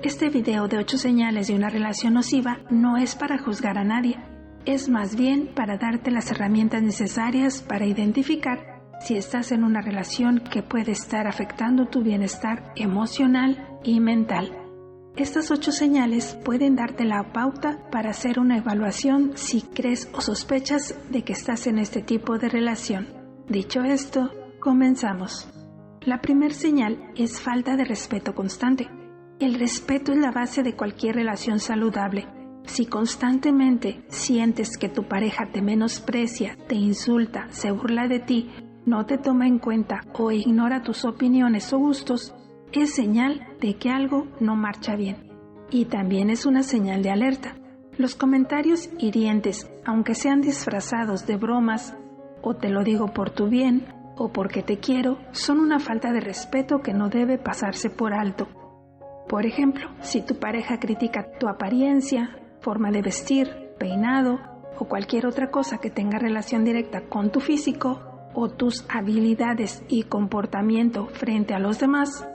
Este video de 8 señales de una relación nociva no es para juzgar a nadie, es más bien para darte las herramientas necesarias para identificar si estás en una relación que puede estar afectando tu bienestar emocional y mental. Estas 8 señales pueden darte la pauta para hacer una evaluación si crees o sospechas de que estás en este tipo de relación. Dicho esto, comenzamos. La primera señal es falta de respeto constante. El respeto es la base de cualquier relación saludable. Si constantemente sientes que tu pareja te menosprecia, te insulta, se burla de ti, no te toma en cuenta o ignora tus opiniones o gustos, es señal de que algo no marcha bien. Y también es una señal de alerta. Los comentarios hirientes, aunque sean disfrazados de bromas, o te lo digo por tu bien, o porque te quiero, son una falta de respeto que no debe pasarse por alto. Por ejemplo, si tu pareja critica tu apariencia, forma de vestir, peinado, o cualquier otra cosa que tenga relación directa con tu físico, o tus habilidades y comportamiento frente a los demás,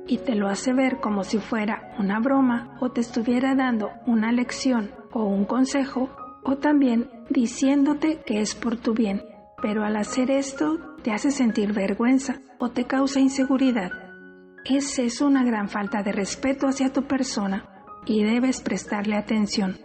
y te lo hace ver como si fuera una broma o te estuviera dando una lección o un consejo, o también diciéndote que es por tu bien, pero al hacer esto te hace sentir vergüenza o te causa inseguridad. Es eso una gran falta de respeto hacia tu persona y debes prestarle atención.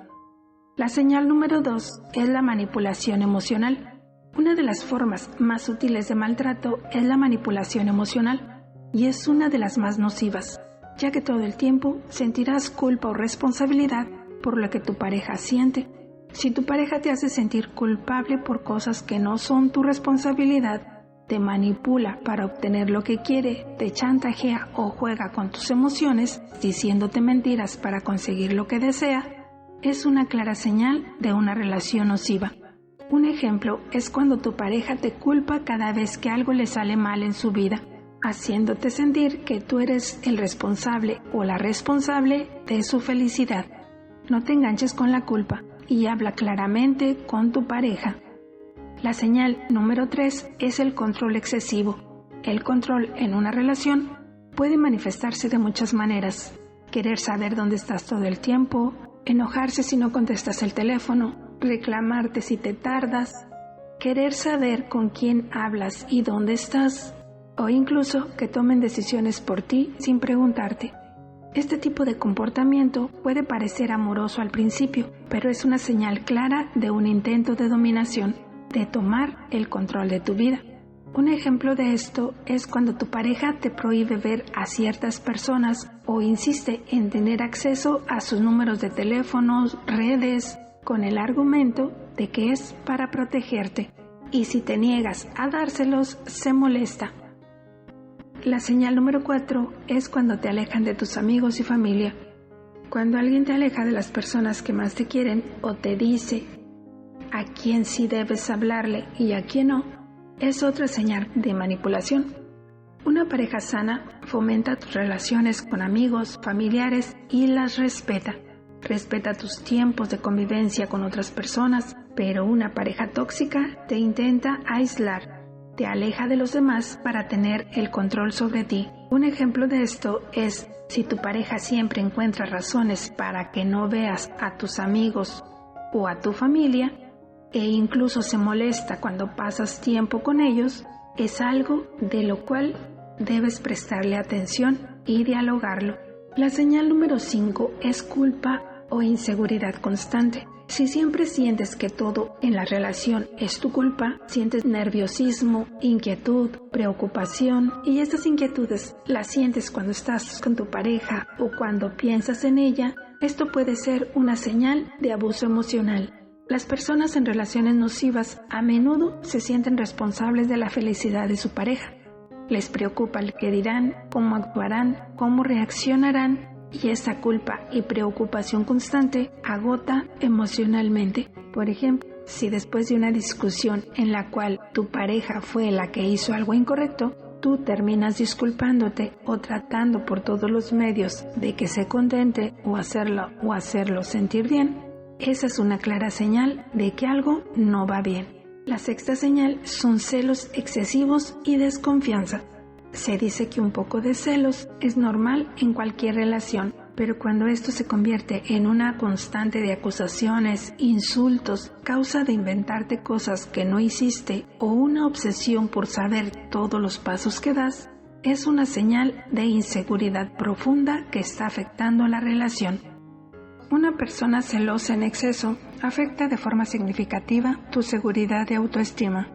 La señal número 2 es la manipulación emocional. Una de las formas más útiles de maltrato es la manipulación emocional. Y es una de las más nocivas, ya que todo el tiempo sentirás culpa o responsabilidad por lo que tu pareja siente. Si tu pareja te hace sentir culpable por cosas que no son tu responsabilidad, te manipula para obtener lo que quiere, te chantajea o juega con tus emociones, diciéndote mentiras para conseguir lo que desea, es una clara señal de una relación nociva. Un ejemplo es cuando tu pareja te culpa cada vez que algo le sale mal en su vida, haciéndote sentir que tú eres el responsable o la responsable de su felicidad. No te enganches con la culpa y habla claramente con tu pareja. La señal número 3 es el control excesivo. El control en una relación puede manifestarse de muchas maneras. Querer saber dónde estás todo el tiempo, enojarse si no contestas el teléfono, reclamarte si te tardas, querer saber con quién hablas y dónde estás, o incluso que tomen decisiones por ti sin preguntarte. Este tipo de comportamiento puede parecer amoroso al principio, pero es una señal clara de un intento de dominación, de tomar el control de tu vida. Un ejemplo de esto es cuando tu pareja te prohíbe ver a ciertas personas o insiste en tener acceso a sus números de teléfonos, redes, con el argumento de que es para protegerte. Y si te niegas a dárselos, se molesta. La señal número 4 es cuando te alejan de tus amigos y familia. Cuando alguien te aleja de las personas que más te quieren o te dice a quién sí debes hablarle y a quién no, es otra señal de manipulación. Una pareja sana fomenta tus relaciones con amigos, familiares y las respeta. Respeta tus tiempos de convivencia con otras personas, pero una pareja tóxica te intenta aislar. Te aleja de los demás para tener el control sobre ti. Un ejemplo de esto es si tu pareja siempre encuentra razones para que no veas a tus amigos o a tu familia e incluso se molesta cuando pasas tiempo con ellos, es algo de lo cual debes prestarle atención y dialogarlo. La señal número 5 es culpa o inseguridad constante. Si siempre sientes que todo en la relación es tu culpa, sientes nerviosismo, inquietud, preocupación, y estas inquietudes las sientes cuando estás con tu pareja o cuando piensas en ella, esto puede ser una señal de abuso emocional. Las personas en relaciones nocivas a menudo se sienten responsables de la felicidad de su pareja. Les preocupa el que dirán, cómo actuarán, cómo reaccionarán, y esa culpa y preocupación constante agota emocionalmente. Por ejemplo, si después de una discusión en la cual tu pareja fue la que hizo algo incorrecto, tú terminas disculpándote o tratando por todos los medios de que se contente o hacerlo sentir bien, esa es una clara señal de que algo no va bien. La sexta señal son celos excesivos y desconfianza. Se dice que un poco de celos es normal en cualquier relación, pero cuando esto se convierte en una constante de acusaciones, insultos, causa de inventarte cosas que no hiciste o una obsesión por saber todos los pasos que das, es una señal de inseguridad profunda que está afectando la relación. Una persona celosa en exceso afecta de forma significativa tu seguridad de autoestima.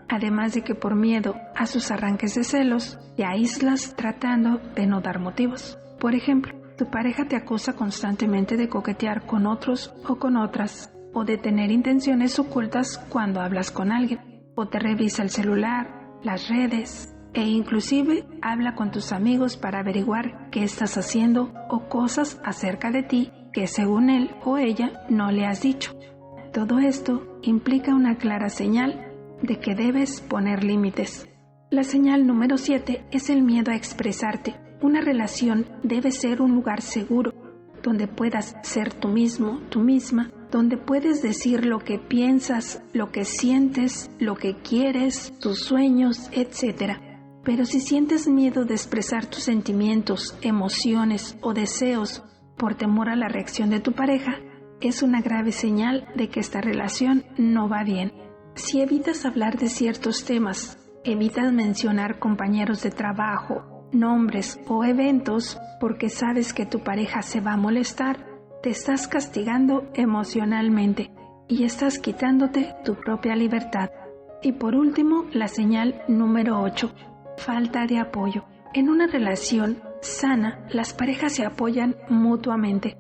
Además de que por miedo a sus arranques de celos, te aíslas tratando de no dar motivos. Por ejemplo, tu pareja te acusa constantemente de coquetear con otros o con otras, o de tener intenciones ocultas cuando hablas con alguien, o te revisa el celular, las redes, e inclusive habla con tus amigos para averiguar qué estás haciendo o cosas acerca de ti que según él o ella no le has dicho. Todo esto implica una clara señal de que debes poner límites. La señal número 7 es el miedo a expresarte. Una relación debe ser un lugar seguro, donde puedas ser tú mismo, tú misma, donde puedes decir lo que piensas, lo que sientes, lo que quieres, tus sueños, etc. Pero si sientes miedo de expresar tus sentimientos, emociones o deseos por temor a la reacción de tu pareja, es una grave señal de que esta relación no va bien. Si evitas hablar de ciertos temas, evitas mencionar compañeros de trabajo, nombres o eventos porque sabes que tu pareja se va a molestar, te estás castigando emocionalmente y estás quitándote tu propia libertad. Y por último, la señal número 8, falta de apoyo. En una relación sana, las parejas se apoyan mutuamente.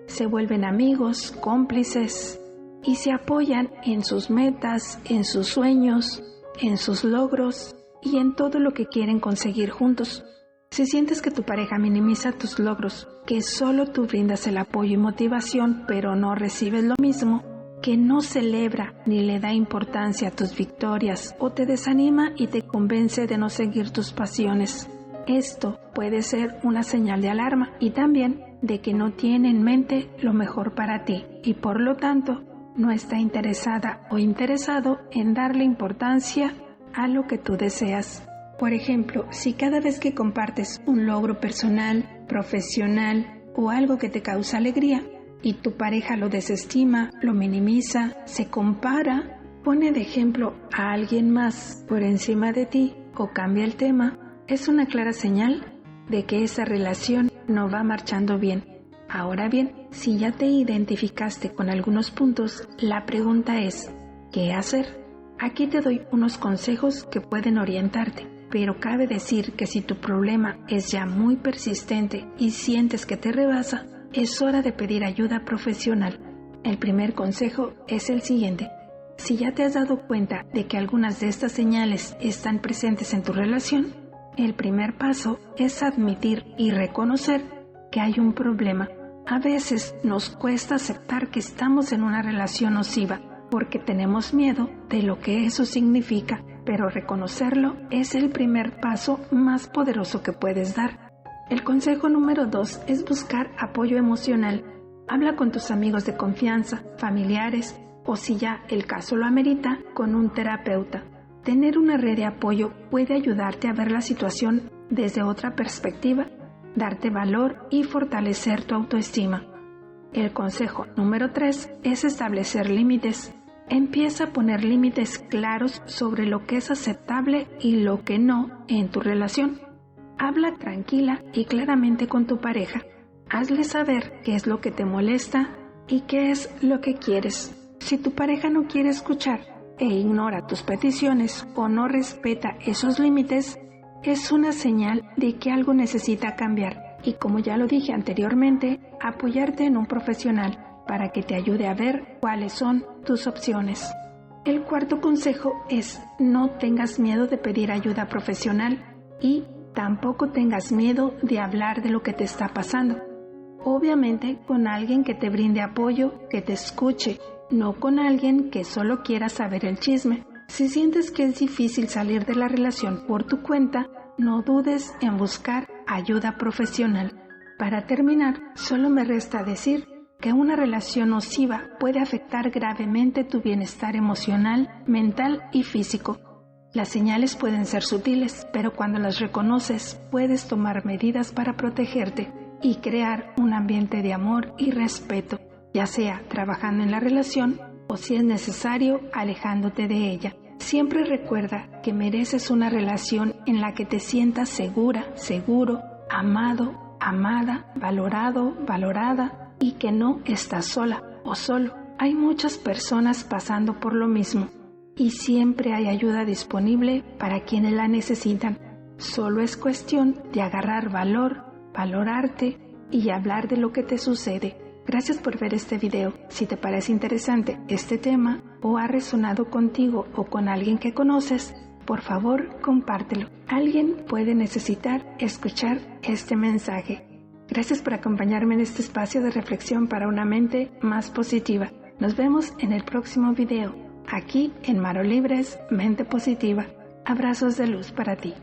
Se vuelven amigos, cómplices y se apoyan en sus metas, en sus sueños, en sus logros y en todo lo que quieren conseguir juntos. Si sientes que tu pareja minimiza tus logros, que solo tú brindas el apoyo y motivación pero no recibes lo mismo, que no celebra ni le da importancia a tus victorias o te desanima y te convence de no seguir tus pasiones, esto puede ser una señal de alarma y también de que no tiene en mente lo mejor para ti y por lo tanto no está interesada o interesado en darle importancia a lo que tú deseas. Por ejemplo, si cada vez que compartes un logro personal, profesional o algo que te causa alegría y tu pareja lo desestima, lo minimiza, se compara, pone de ejemplo a alguien más por encima de ti o cambia el tema, es una clara señal de que esa relación no va marchando bien. Ahora bien, si ya te identificaste con algunos puntos, la pregunta es, ¿qué hacer? Aquí te doy unos consejos que pueden orientarte, pero cabe decir que si tu problema es ya muy persistente y sientes que te rebasa, es hora de pedir ayuda profesional. El primer consejo es el siguiente. Si ya te has dado cuenta de que algunas de estas señales están presentes en tu relación, el primer paso es admitir y reconocer que hay un problema. A veces nos cuesta aceptar que estamos en una relación nociva porque tenemos miedo de lo que eso significa, pero reconocerlo es el primer paso más poderoso que puedes dar. El consejo número 2 es buscar apoyo emocional. Habla con tus amigos de confianza, familiares o si ya el caso lo amerita, con un terapeuta. Tener una red de apoyo puede ayudarte a ver la situación desde otra perspectiva, darte valor y fortalecer tu autoestima. El consejo número 3 es establecer límites. Empieza a poner límites claros sobre lo que es aceptable y lo que no en tu relación. Habla tranquila y claramente con tu pareja. Hazle saber qué es lo que te molesta y qué es lo que quieres. Si tu pareja no quiere escuchar e ignora tus peticiones o no respeta esos límites, es una señal de que algo necesita cambiar. Y como ya lo dije anteriormente, apoyarte en un profesional para que te ayude a ver cuáles son tus opciones. El cuarto consejo es no tengas miedo de pedir ayuda profesional y tampoco tengas miedo de hablar de lo que te está pasando. Obviamente con alguien que te brinde apoyo, que te escuche, no con alguien que solo quiera saber el chisme. Si sientes que es difícil salir de la relación por tu cuenta, no dudes en buscar ayuda profesional. Para terminar, solo me resta decir que una relación nociva puede afectar gravemente tu bienestar emocional, mental y físico. Las señales pueden ser sutiles, pero cuando las reconoces, puedes tomar medidas para protegerte y crear un ambiente de amor y respeto, ya sea trabajando en la relación o, si es necesario, alejándote de ella. Siempre recuerda que mereces una relación en la que te sientas segura, seguro, amado, amada, valorado, valorada, y que no estás sola o solo. Hay muchas personas pasando por lo mismo y siempre hay ayuda disponible para quienes la necesitan. Solo es cuestión de agarrar valor, valorarte y hablar de lo que te sucede. Gracias por ver este video. Si te parece interesante este tema o ha resonado contigo o con alguien que conoces, por favor, compártelo. Alguien puede necesitar escuchar este mensaje. Gracias por acompañarme en este espacio de reflexión para una mente más positiva. Nos vemos en el próximo video, aquí en Maro Libres, Mente Positiva. Abrazos de luz para ti.